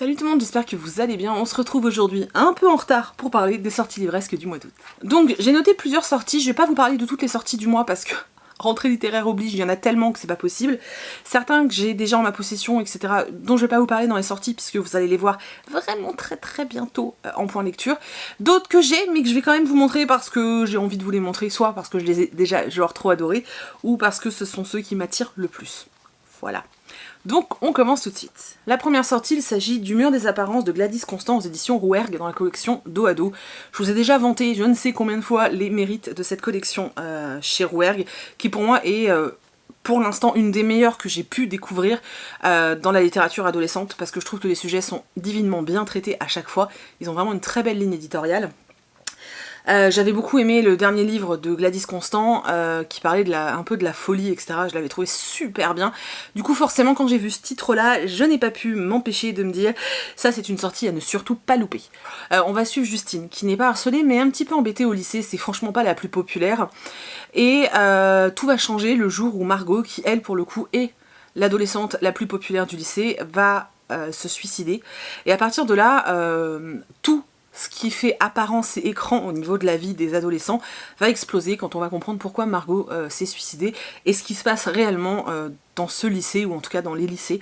Salut tout le monde, j'espère que vous allez bien. On se retrouve aujourd'hui un peu en retard pour parler des sorties livresques du mois d'août. Donc j'ai noté plusieurs sorties, je vais pas vous parler de toutes les sorties du mois parce que rentrée littéraire oblige, il y en a tellement que c'est pas possible. Certains que j'ai déjà en ma possession, etc., dont je vais pas vous parler dans les sorties puisque vous allez les voir vraiment très bientôt en point lecture. D'autres que j'ai mais que je vais quand même vous montrer parce que j'ai envie de vous les montrer, soit parce que je les ai déjà genre trop adorés, ou parce que ce sont ceux qui m'attirent le plus. Voilà. Donc on commence tout de suite. La première sortie, il s'agit du Mur des apparences de Gladys Constant aux éditions Rouergue dans la collection Dos à Dos. Je vous ai déjà vanté je ne sais combien de fois les mérites de cette collection chez Rouergue, qui pour moi est pour l'instant une des meilleures que j'ai pu découvrir dans la littérature adolescente, parce que je trouve que les sujets sont divinement bien traités à chaque fois. Ils ont vraiment une très belle ligne éditoriale. J'avais beaucoup aimé le dernier livre de Gladys Constant qui parlait un peu de la folie, etc. Je l'avais trouvé super bien. Du coup forcément quand j'ai vu ce titre là, je n'ai pas pu m'empêcher de me dire ça c'est une sortie à ne surtout pas louper. On va suivre Justine qui n'est pas harcelée mais un petit peu embêtée au lycée, c'est franchement pas la plus populaire. Et tout va changer le jour où Margot, qui elle pour le coup est l'adolescente la plus populaire du lycée, va se suicider. Et à partir de là, tout ce qui fait apparence et écran au niveau de la vie des adolescents va exploser quand on va comprendre pourquoi Margot s'est suicidée et ce qui se passe réellement dans ce lycée, ou en tout cas dans les lycées.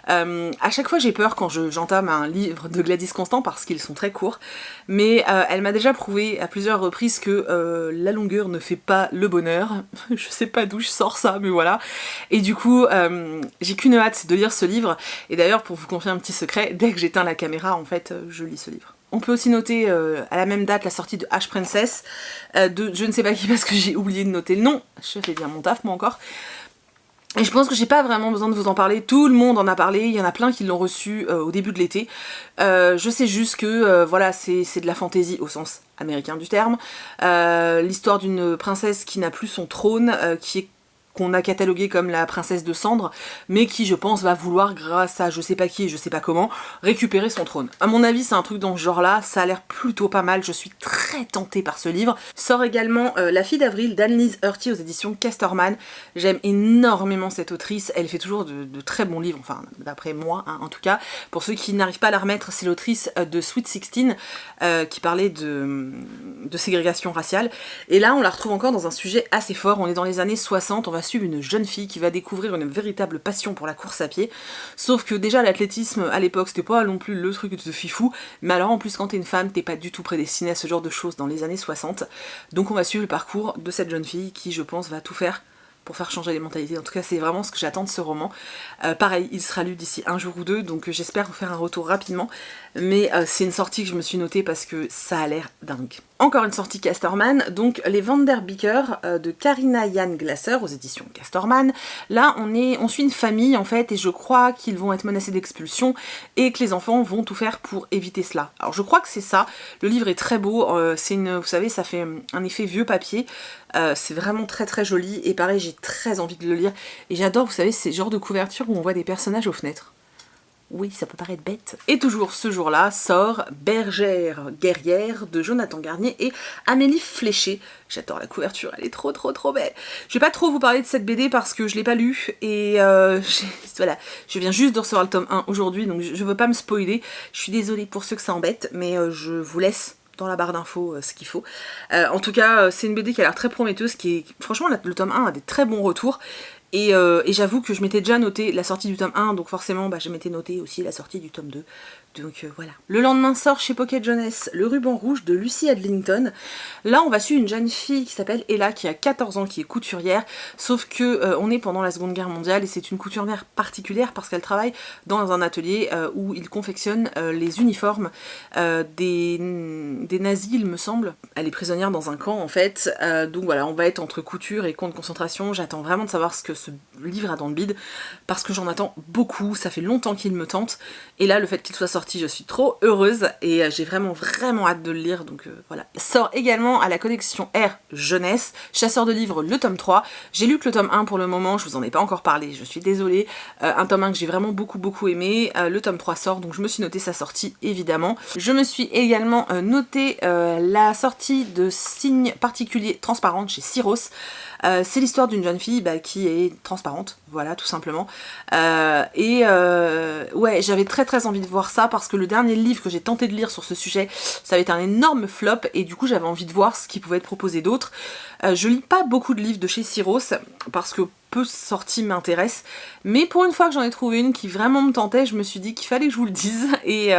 À chaque fois j'ai peur quand j'entame un livre de Gladys Constant parce qu'ils sont très courts, mais elle m'a déjà prouvé à plusieurs reprises que la longueur ne fait pas le bonheur. Je sais pas d'où je sors ça, mais voilà. Et du coup, j'ai qu'une hâte de lire ce livre, et d'ailleurs pour vous confier un petit secret, dès que j'éteins la caméra, en fait, je lis ce livre. On peut aussi noter à la même date la sortie de H Princess, de je ne sais pas qui parce que j'ai oublié de noter le nom, je fais bien mon taf moi encore. Et je pense que j'ai pas vraiment besoin de vous en parler, tout le monde en a parlé, il y en a plein qui l'ont reçu au début de l'été. Je sais juste que voilà, c'est de la fantaisie au sens américain du terme. L'histoire d'une princesse qui n'a plus son trône, qu'on a catalogué comme la princesse de cendre, mais qui je pense va vouloir, grâce à je sais pas qui et je sais pas comment, récupérer son trône. À mon avis c'est un truc dans ce genre là, ça a l'air plutôt pas mal, je suis très tentée par ce livre. Sort également La fille d'avril d'Annelise Hurty aux éditions Casterman. J'aime énormément cette autrice, elle fait toujours de très bons livres, enfin d'après moi hein, en tout cas. Pour ceux qui n'arrivent pas à la remettre, c'est l'autrice de Sweet 16 qui parlait de ségrégation raciale, et là on la retrouve encore dans un sujet assez fort. On est dans les années 60, on va suivre une jeune fille qui va découvrir une véritable passion pour la course à pied, sauf que déjà l'athlétisme à l'époque c'était pas non plus le truc de fifou, mais alors en plus quand t'es une femme t'es pas du tout prédestinée à ce genre de choses dans les années 60, donc on va suivre le parcours de cette jeune fille qui je pense va tout faire pour faire changer les mentalités. En tout cas c'est vraiment ce que j'attends de ce roman. Pareil, il sera lu d'ici un jour ou deux, donc j'espère vous faire un retour rapidement, mais c'est une sortie que je me suis notée parce que ça a l'air dingue. Encore une sortie Casterman, donc Les Vanderbicker de Karina Yann Glasser aux éditions Casterman. Là on suit une famille en fait, et je crois qu'ils vont être menacés d'expulsion et que les enfants vont tout faire pour éviter cela. Alors je crois que c'est ça, le livre est très beau, vous savez ça fait un effet vieux papier, c'est vraiment très joli, et pareil j'ai très envie de le lire, et j'adore vous savez ces genres de couvertures où on voit des personnages aux fenêtres. Oui, ça peut paraître bête. Et toujours ce jour-là sort Bergère guerrière de Jonathan Garnier et Amélie Fléché. J'adore la couverture, elle est trop belle. Je vais pas trop vous parler de cette BD parce que je l'ai pas lue, et voilà, je viens juste de recevoir le tome 1 aujourd'hui, donc je veux pas me spoiler. Je suis désolée pour ceux que ça embête, mais je vous laisse dans la barre d'infos ce qu'il faut. En tout cas, c'est une BD qui a l'air très prometteuse, franchement le tome 1 a des très bons retours. Et j'avoue que je m'étais déjà noté la sortie du tome 1, donc forcément je m'étais noté aussi la sortie du tome 2. Donc voilà. Le lendemain sort chez Pocket Jeunesse Le Ruban Rouge de Lucy Adlington. Là on va suivre une jeune fille qui s'appelle Ella, qui a 14 ans, qui est couturière, sauf que on est pendant la Seconde Guerre mondiale, et c'est une couturière particulière parce qu'elle travaille dans un atelier où ils confectionnent les uniformes des nazis il me semble. Elle est prisonnière dans un camp en fait, donc voilà, on va être entre couture et camp de concentration. J'attends vraiment de savoir ce que ce livre a dans le bide, parce que j'en attends beaucoup, ça fait longtemps qu'il me tente, et là le fait qu'il soit sorti je suis trop heureuse, et j'ai vraiment hâte de le lire, donc voilà. Sort également à la collection R Jeunesse, Chasseur de livres le tome 3, j'ai lu que le tome 1 pour le moment, je vous en ai pas encore parlé, je suis désolée, un tome 1 que j'ai vraiment beaucoup aimé, le tome 3 sort, donc je me suis noté sa sortie évidemment. Je me suis également noté la sortie de Signes particuliers transparentes chez Syros. C'est l'histoire d'une jeune fille qui est transparente, voilà tout simplement. Ouais, j'avais très envie de voir ça parce que le dernier livre que j'ai tenté de lire sur ce sujet, ça avait été un énorme flop et du coup j'avais envie de voir ce qui pouvait être proposé d'autre. Je lis pas beaucoup de livres de chez Syros parce que peu sorties m'intéressent, mais pour une fois que j'en ai trouvé une qui vraiment me tentait, je me suis dit qu'il fallait que je vous le dise et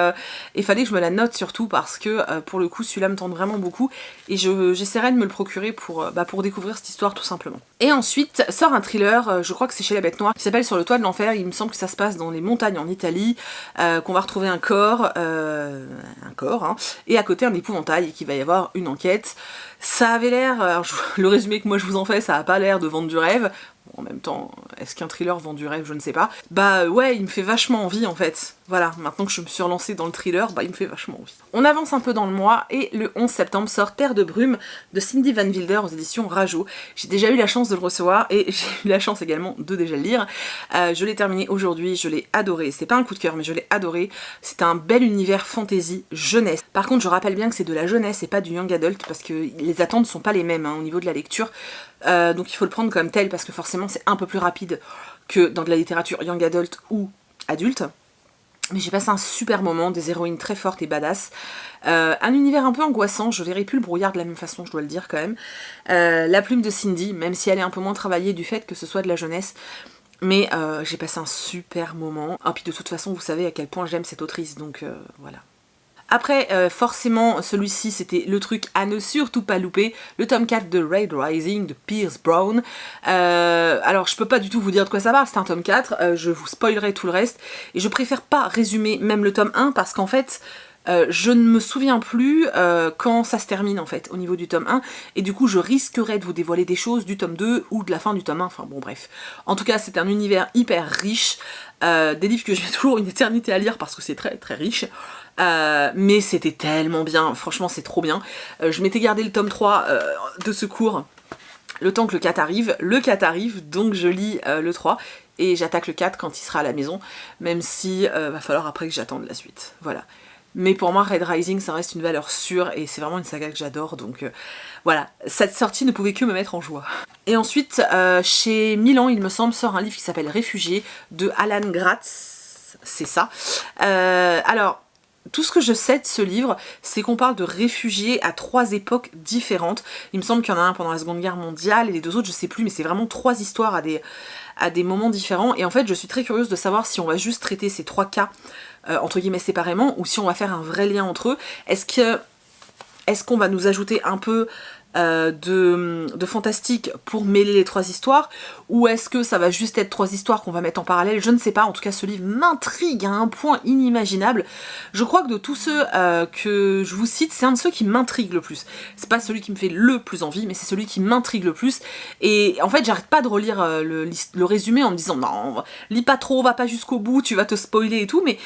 fallait que je me la note surtout parce que pour le coup celui-là me tente vraiment beaucoup et j'essaierai de me le procurer pour découvrir cette histoire tout simplement. Et ensuite sort un thriller, je crois que c'est chez La Bête Noire, qui s'appelle Sur le toit de l'enfer. Il me semble que ça se passe dans les montagnes en Italie, qu'on va retrouver un corps, hein, et à côté un épouvantail et qu'il va y avoir une enquête. Ça avait l'air, le résumé que moi je vous en fais, ça a pas l'air de vendre du rêve. Bon, en même temps, est-ce qu'un thriller vend du rêve? Je ne sais pas. Bah ouais, il me fait vachement envie en fait. Voilà, maintenant que je me suis relancée dans le thriller, bah il me fait vachement envie. On avance un peu dans le mois et le 11 septembre sort Terre de brume de Cindy Van Wilder aux éditions Rajo. J'ai déjà eu la chance de le recevoir et j'ai eu la chance également de déjà le lire. Je l'ai terminé aujourd'hui, je l'ai adoré. C'est pas un coup de cœur mais je l'ai adoré. C'est un bel univers fantasy jeunesse. Par contre je rappelle bien que c'est de la jeunesse et pas du young adult parce que les attentes sont pas les mêmes hein, au niveau de la lecture. Donc il faut le prendre comme tel parce que forcément c'est un peu plus rapide que dans de la littérature young adult ou adulte. Mais j'ai passé un super moment, des héroïnes très fortes et badass. Un univers un peu angoissant, je verrai plus le brouillard de la même façon, je dois le dire quand même. La plume de Cindy, même si elle est un peu moins travaillée du fait que ce soit de la jeunesse. Mais j'ai passé un super moment. Ah, puis de toute façon, vous savez à quel point j'aime cette autrice, donc voilà. Après, forcément, celui-ci, c'était le truc à ne surtout pas louper, le tome 4 de Red Rising de Pierce Brown. Alors, je peux pas du tout vous dire de quoi ça parle, c'est un tome 4, je vous spoilerai tout le reste, et je préfère pas résumer même le tome 1, parce qu'en fait, je ne me souviens plus quand ça se termine en fait au niveau du tome 1 et du coup je risquerais de vous dévoiler des choses du tome 2 ou de la fin du tome 1, enfin bon bref. En tout cas c'est un univers hyper riche, des livres que je mets toujours une éternité à lire parce que c'est très très riche. Mais c'était tellement bien, franchement c'est trop bien. Je m'étais gardé le tome 3 de secours le temps que le 4 arrive, donc je lis le 3 et j'attaque le 4 quand il sera à la maison, même si va falloir après que j'attende la suite, voilà. Mais pour moi, Red Rising, ça reste une valeur sûre et c'est vraiment une saga que j'adore, donc voilà, cette sortie ne pouvait que me mettre en joie. Et ensuite, chez Milan, il me semble, sort un livre qui s'appelle Réfugié de Alan Gratz, c'est ça. Alors, tout ce que je sais de ce livre, c'est qu'on parle de réfugiés à 3 époques différentes. Il me semble qu'il y en a un pendant la Seconde Guerre mondiale et les 2 autres, je sais plus, mais c'est vraiment 3 histoires à des moments différents. Et en fait, je suis très curieuse de savoir si on va juste traiter ces 3 cas entre guillemets séparément ou si on va faire un vrai lien entre eux. Est-ce qu'on va nous ajouter un peu de fantastique pour mêler les 3 histoires, ou est-ce que ça va juste être 3 histoires qu'on va mettre en parallèle? Je ne sais pas, en tout cas ce livre m'intrigue à un point inimaginable. Je crois que de tous ceux que je vous cite, c'est un de ceux qui m'intrigue le plus. C'est pas celui qui me fait le plus envie, mais c'est celui qui m'intrigue le plus, et en fait j'arrête pas de relire le résumé en me disant non, lis pas trop, va pas jusqu'au bout, tu vas te spoiler et tout, mais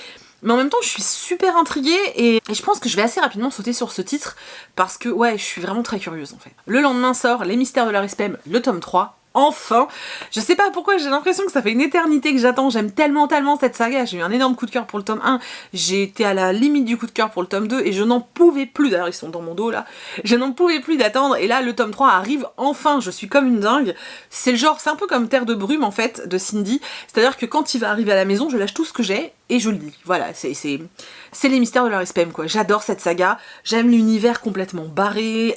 en même temps je suis super intriguée et je pense que je vais assez rapidement sauter sur ce titre parce que ouais, je suis vraiment très curieuse en fait. Le lendemain sort Les Mystères de la Rispem, le tome 3. Enfin, je sais pas pourquoi, j'ai l'impression que ça fait une éternité que j'attends, j'aime tellement cette saga, j'ai eu un énorme coup de cœur pour le tome 1, j'ai été à la limite du coup de cœur pour le tome 2 et je n'en pouvais plus, d'ailleurs ils sont dans mon dos là, je n'en pouvais plus d'attendre et là le tome 3 arrive enfin, je suis comme une dingue. C'est le genre, c'est un peu comme Terre de brume en fait de Cindy, c'est-à-dire que quand il va arriver à la maison, je lâche tout ce que j'ai et je le lis, voilà, c'est Les Mystères de la Rispem quoi, j'adore cette saga, j'aime l'univers complètement barré,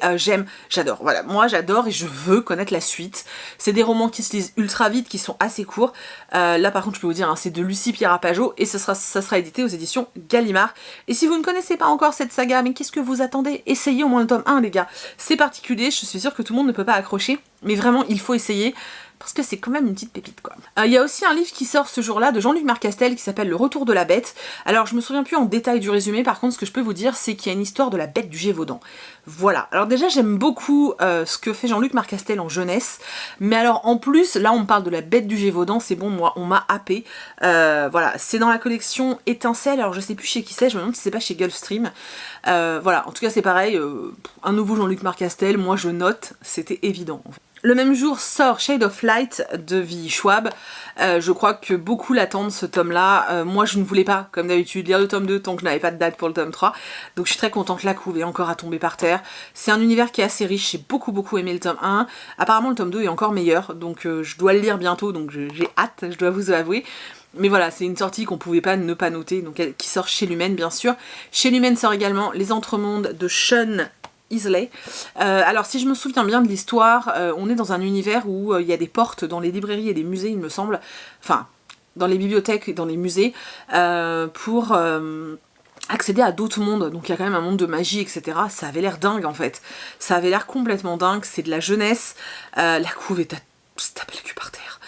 j'adore, voilà, moi j'adore et je veux connaître la suite. C'est des romans qui se lisent ultra vite, qui sont assez courts. Là par contre je peux vous dire, hein, c'est de Lucie Pierre-Apajot et ça sera édité aux éditions Gallimard. Et si vous ne connaissez pas encore cette saga, mais qu'est-ce que vous attendez? Essayez au moins le tome 1 les gars. C'est particulier, je suis sûre que tout le monde ne peut pas accrocher, mais vraiment il faut essayer. Parce que c'est quand même une petite pépite quoi. Il y a aussi un livre qui sort ce jour-là de Jean-Luc Marcastel qui s'appelle Le Retour de la Bête. Alors je me souviens plus en détail du résumé, par contre ce que je peux vous dire c'est qu'il y a une histoire de la bête du Gévaudan. Voilà, alors déjà j'aime beaucoup ce que fait Jean-Luc Marcastel en jeunesse, mais alors en plus là on me parle de la bête du Gévaudan, c'est bon, moi on m'a happé. Voilà, c'est dans la collection Étincelle, alors je sais plus chez qui c'est, je me demande si c'est pas chez Gulfstream. Voilà, en tout cas c'est pareil, un nouveau Jean-Luc Marcastel, moi je note, c'était évident en fait. Le même jour sort Shade of Light de V. Schwab. Je crois que beaucoup l'attendent ce tome-là. Moi je ne voulais pas, comme d'habitude, lire le tome 2 tant que je n'avais pas de date pour le tome 3. Donc je suis très contente que la couve est encore à tomber par terre. C'est un univers qui est assez riche, j'ai beaucoup aimé le tome 1. Apparemment le tome 2 est encore meilleur, donc je dois le lire bientôt, donc j'ai hâte, je dois vous avouer. Mais voilà, c'est une sortie qu'on pouvait pas ne pas noter, donc qui sort chez Lumen bien sûr. Chez Lumen sort également Les Entremondes de Sean Isley. Alors si je me souviens bien de l'histoire, on est dans un univers où il y a des portes dans les librairies et les musées il me semble, enfin dans les bibliothèques et dans les musées, pour accéder à d'autres mondes, donc il y a quand même un monde de magie, etc. Ça avait l'air dingue en fait, ça avait l'air complètement dingue, c'est de la jeunesse, la couve est à se taper le cul par terre.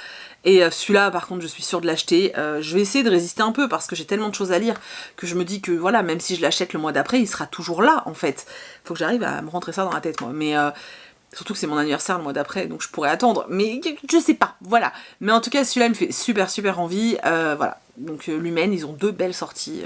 Et celui-là, par contre, je suis sûre de l'acheter. Je vais essayer de résister un peu parce que j'ai tellement de choses à lire que je me dis que voilà, même si je l'achète le mois d'après, il sera toujours là en fait. Faut que j'arrive à me rentrer ça dans la tête moi. Mais surtout que c'est mon anniversaire le mois d'après, donc je pourrais attendre. Mais je sais pas, voilà. Mais en tout cas, celui-là me fait super envie. Voilà. Donc Lumen, ils ont 2 belles sorties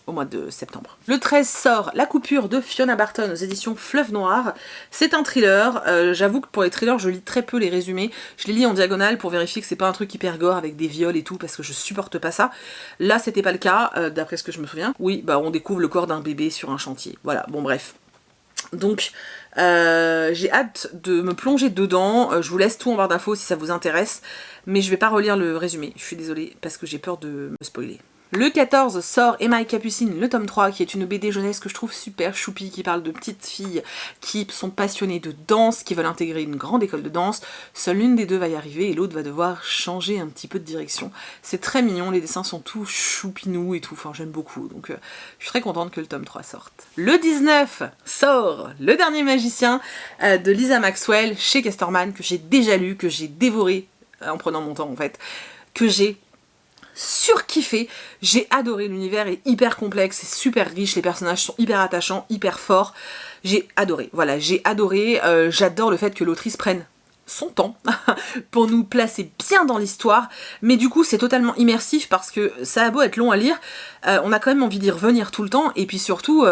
au mois de septembre. Le 13 sort La Coupure de Fiona Barton aux éditions Fleuve Noir. C'est un thriller, j'avoue que pour les thrillers je lis très peu les résumés, je les lis en diagonale pour vérifier que c'est pas un truc hyper gore avec des viols et tout parce que je supporte pas ça. Là c'était pas le cas, d'après ce que je me souviens. Oui, bah on découvre le corps d'un bébé sur un chantier, voilà, bon bref. Donc j'ai hâte de me plonger dedans, je vous laisse tout en barre d'infos si ça vous intéresse, mais je vais pas relire le résumé, je suis désolée parce que j'ai peur de me spoiler. Le 14 sort Emma et Capucine, le tome 3, qui est une BD jeunesse que je trouve super choupi, qui parle de petites filles qui sont passionnées de danse, qui veulent intégrer une grande école de danse. Seule l'une des deux va y arriver et l'autre va devoir changer un petit peu de direction. C'est très mignon, les dessins sont tout choupinous et tout, enfin j'aime beaucoup, donc je suis très contente que le tome 3 sorte. Le 19 sort Le Dernier Magicien de Lisa Maxwell chez Casterman, que j'ai déjà lu, que j'ai dévoré en prenant mon temps en fait, que j'ai surkiffé, j'ai adoré, l'univers est hyper complexe, c'est super riche, les personnages sont hyper attachants, hyper forts, j'ai adoré, voilà, j'ai adoré, j'adore le fait que l'autrice prenne son temps pour nous placer bien dans l'histoire, mais du coup c'est totalement immersif parce que ça a beau être long à lire, on a quand même envie d'y revenir tout le temps, et puis surtout,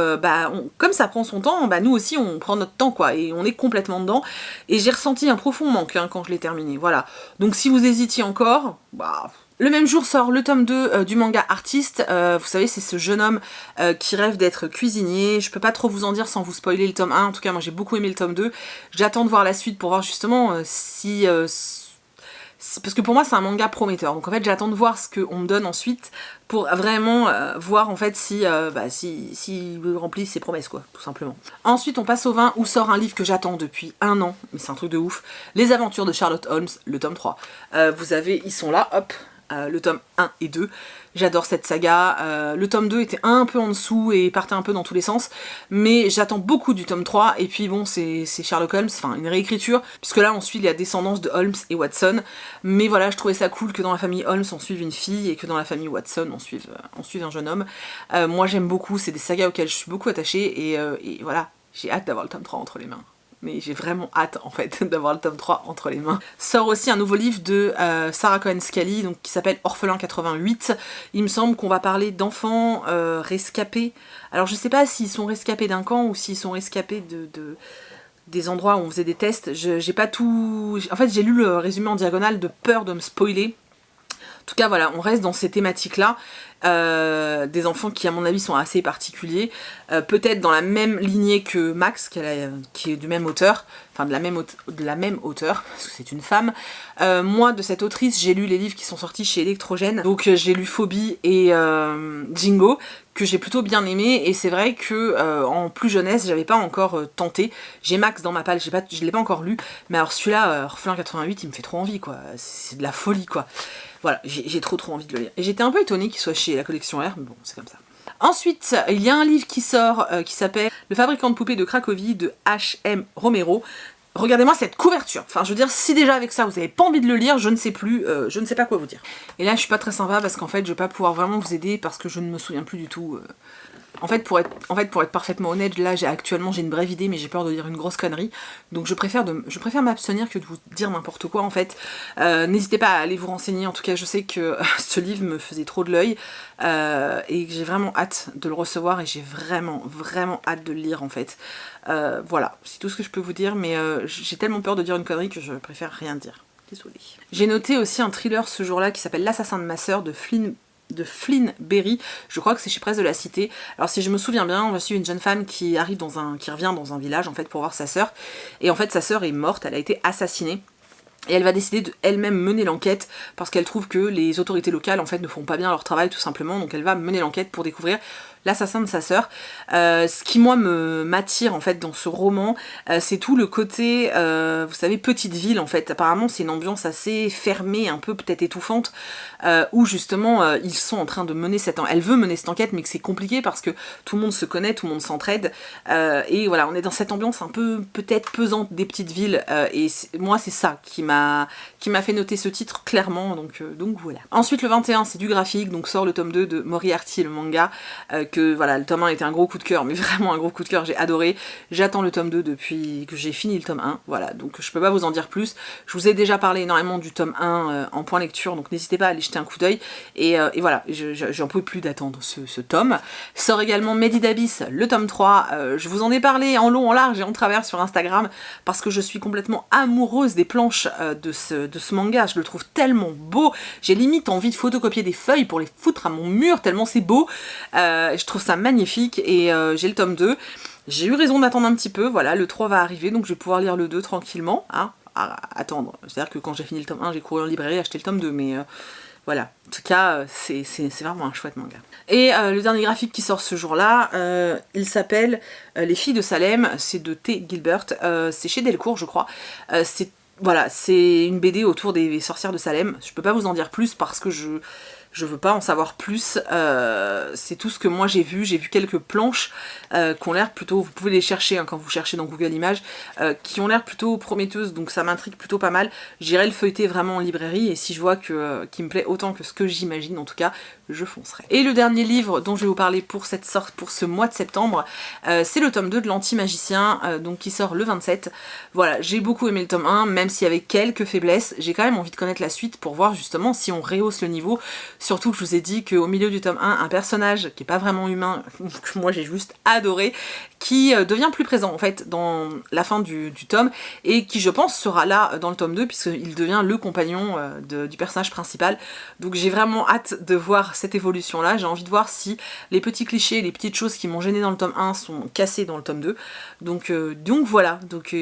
comme ça prend son temps, nous aussi on prend notre temps quoi, et on est complètement dedans, et j'ai ressenti un profond manque quand je l'ai terminé, voilà. Donc si vous hésitiez encore, le même jour sort le tome 2 du manga Artiste, vous savez c'est ce jeune homme qui rêve d'être cuisinier, je peux pas trop vous en dire sans vous spoiler le tome 1, en tout cas moi j'ai beaucoup aimé le tome 2, j'attends de voir la suite pour voir justement parce que pour moi c'est un manga prometteur, donc en fait j'attends de voir ce qu'on me donne ensuite pour vraiment voir en fait si remplit ses promesses quoi, tout simplement. Ensuite on passe au 20 où sort un livre que j'attends depuis 1 an, mais c'est un truc de ouf, Les Aventures de Sherlock Holmes, le tome 3. Vous avez, ils sont là, hop, le tome 1 et 2, j'adore cette saga, le tome 2 était un peu en dessous et partait un peu dans tous les sens, mais j'attends beaucoup du tome 3, et puis bon c'est Sherlock Holmes, enfin une réécriture, puisque là on suit la descendance de Holmes et Watson, mais voilà je trouvais ça cool que dans la famille Holmes on suive une fille, et que dans la famille Watson on suive un jeune homme. Moi j'aime beaucoup, c'est des sagas auxquelles je suis beaucoup attachée, et voilà, j'ai hâte d'avoir le tome 3 entre les mains. Mais j'ai vraiment hâte en fait d'avoir le tome 3 entre les mains. Sort aussi un nouveau livre de Sarah Cohen-Scully, donc qui s'appelle Orphelin 88. Il me semble qu'on va parler d'enfants rescapés. Alors je sais pas s'ils sont rescapés d'un camp ou s'ils sont rescapés des endroits où on faisait des tests. J'ai pas tout... En fait j'ai lu le résumé en diagonale de peur de me spoiler. En tout cas voilà, on reste dans ces thématiques là, des enfants qui à mon avis sont assez particuliers, peut-être dans la même lignée que Max, qui est du même auteur, enfin de la même auteure, parce que c'est une femme. Moi de cette autrice j'ai lu les livres qui sont sortis chez Electrogène, donc j'ai lu Phobie et Jingo, que j'ai plutôt bien aimé, et c'est vrai que en plus jeunesse j'avais pas encore tenté. J'ai Max dans ma palle, je l'ai pas encore lu, mais alors celui-là, Orphelin 88, il me fait trop envie quoi, c'est de la folie quoi. Voilà, j'ai trop envie de le lire. Et j'étais un peu étonnée qu'il soit chez la collection R, mais bon, c'est comme ça. Ensuite, il y a un livre qui sort, qui s'appelle Le fabricant de poupées de Cracovie, de H.M. Romero. Regardez-moi cette couverture. Enfin, je veux dire, si déjà avec ça, vous avez pas envie de le lire, je ne sais plus, je ne sais pas quoi vous dire. Et là, je suis pas très sympa, parce qu'en fait, je vais pas pouvoir vraiment vous aider, parce que je ne me souviens plus du tout En fait, pour être parfaitement honnête, là actuellement j'ai une brève idée, mais j'ai peur de dire une grosse connerie. Donc je préfère m'abstenir que de vous dire n'importe quoi en fait. N'hésitez pas à aller vous renseigner, en tout cas je sais que ce livre me faisait trop de l'œil. Et que j'ai vraiment hâte de le recevoir et j'ai vraiment hâte de le lire en fait. Voilà, c'est tout ce que je peux vous dire, mais j'ai tellement peur de dire une connerie que je préfère rien dire. Désolée. J'ai noté aussi un thriller ce jour-là qui s'appelle L'assassin de ma sœur de Flynn Berry, je crois que c'est chez Presse de la Cité. Alors si je me souviens bien, on va suivre une jeune femme qui revient dans un village en fait pour voir sa sœur, et en fait sa sœur est morte, elle a été assassinée. Et elle va décider d'elle-même mener l'enquête parce qu'elle trouve que les autorités locales en fait ne font pas bien leur travail tout simplement, donc elle va mener l'enquête pour découvrir l'assassin de sa sœur. Ce qui moi m'attire en fait dans ce roman, c'est tout le côté, vous savez, petite ville en fait. Apparemment c'est une ambiance assez fermée, un peu peut-être étouffante, où justement ils sont en train de mener elle veut mener cette enquête mais que c'est compliqué parce que tout le monde se connaît, tout le monde s'entraide, et voilà, on est dans cette ambiance un peu peut-être pesante des petites villes, et moi c'est ça qui m'a fait noter ce titre clairement, donc voilà. Ensuite le 21 c'est du graphique, donc sort le tome 2 de Moriarty, le manga, que voilà, le tome 1 était un gros coup de cœur, mais vraiment un gros coup de cœur, j'ai adoré. J'attends le tome 2 depuis que j'ai fini le tome 1, voilà, donc je peux pas vous en dire plus. Je vous ai déjà parlé énormément du tome 1 en point lecture, donc n'hésitez pas à aller jeter un coup d'œil, et voilà, j'en peux plus d'attendre ce tome. Sort également Made in Abyss, le tome 3, je vous en ai parlé en long, en large et en travers sur Instagram, parce que je suis complètement amoureuse des planches de ce manga, je le trouve tellement beau, j'ai limite envie de photocopier des feuilles pour les foutre à mon mur, tellement c'est beau. Je trouve ça magnifique, et j'ai le tome 2. J'ai eu raison d'attendre un petit peu, voilà, le 3 va arriver, donc je vais pouvoir lire le 2 tranquillement, hein, à attendre. C'est-à-dire que quand j'ai fini le tome 1, j'ai couru en librairie acheter le tome 2, mais voilà. En tout cas, c'est vraiment un chouette manga. Et le dernier graphique qui sort ce jour-là, il s'appelle Les filles de Salem, c'est de T. Gilbert, c'est chez Delcourt je crois, voilà, c'est une BD autour des sorcières de Salem. Je peux pas vous en dire plus parce que je veux pas en savoir plus, c'est tout ce que moi j'ai vu quelques planches qui ont l'air plutôt, vous pouvez les chercher hein, quand vous cherchez dans Google Images, qui ont l'air plutôt prometteuses, donc ça m'intrigue plutôt pas mal. J'irai le feuilleter vraiment en librairie, et si je vois qu'il me plaît autant que ce que j'imagine, en tout cas, je foncerai. Et le dernier livre dont je vais vous parler pour ce mois de septembre, c'est le tome 2 de l'Anti-Magicien, donc qui sort le 27. Voilà, j'ai beaucoup aimé le tome 1, même s'il y avait quelques faiblesses, j'ai quand même envie de connaître la suite pour voir justement si on rehausse le niveau. Surtout que je vous ai dit qu'au milieu du tome 1, un personnage qui est pas vraiment humain, que moi j'ai juste adoré, qui devient plus présent en fait dans la fin du tome, et qui je pense sera là dans le tome 2 puisqu'il devient le compagnon du personnage principal. Donc j'ai vraiment hâte de voir cette évolution là, j'ai envie de voir si les petits clichés, les petites choses qui m'ont gêné dans le tome 1 sont cassées dans le tome 2. Donc voilà,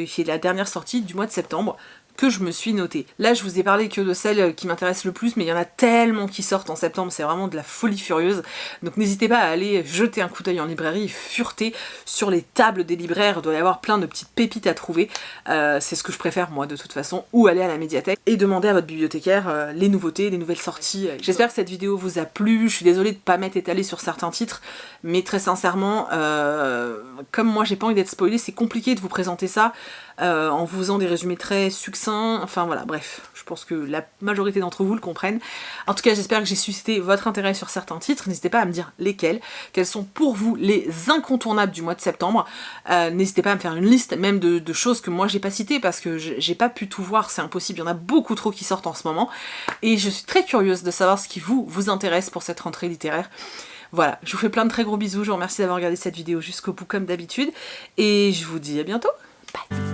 c'est la dernière sortie du mois de septembre que je me suis notée. Là je vous ai parlé que de celles qui m'intéressent le plus, mais il y en a tellement qui sortent en septembre, c'est vraiment de la folie furieuse. Donc n'hésitez pas à aller jeter un coup d'œil en librairie, fureter sur les tables des libraires, il doit y avoir plein de petites pépites à trouver, c'est ce que je préfère moi de toute façon, ou aller à la médiathèque et demander à votre bibliothécaire les nouveautés, les nouvelles sorties. J'espère que cette vidéo vous a plu, je suis désolée de pas m'être étalée sur certains titres, mais très sincèrement, comme moi j'ai pas envie d'être spoilée, c'est compliqué de vous présenter ça en vous faisant des résumés très succincts, enfin voilà, bref, je pense que la majorité d'entre vous le comprennent. En tout cas, j'espère que j'ai suscité votre intérêt sur certains titres, n'hésitez pas à me dire lesquels, quels sont pour vous les incontournables du mois de septembre, n'hésitez pas à me faire une liste même de choses que moi j'ai pas citées, parce que j'ai pas pu tout voir, c'est impossible, il y en a beaucoup trop qui sortent en ce moment, et je suis très curieuse de savoir ce qui vous intéresse pour cette rentrée littéraire. Voilà, je vous fais plein de très gros bisous, je vous remercie d'avoir regardé cette vidéo jusqu'au bout comme d'habitude, et je vous dis à bientôt, bye.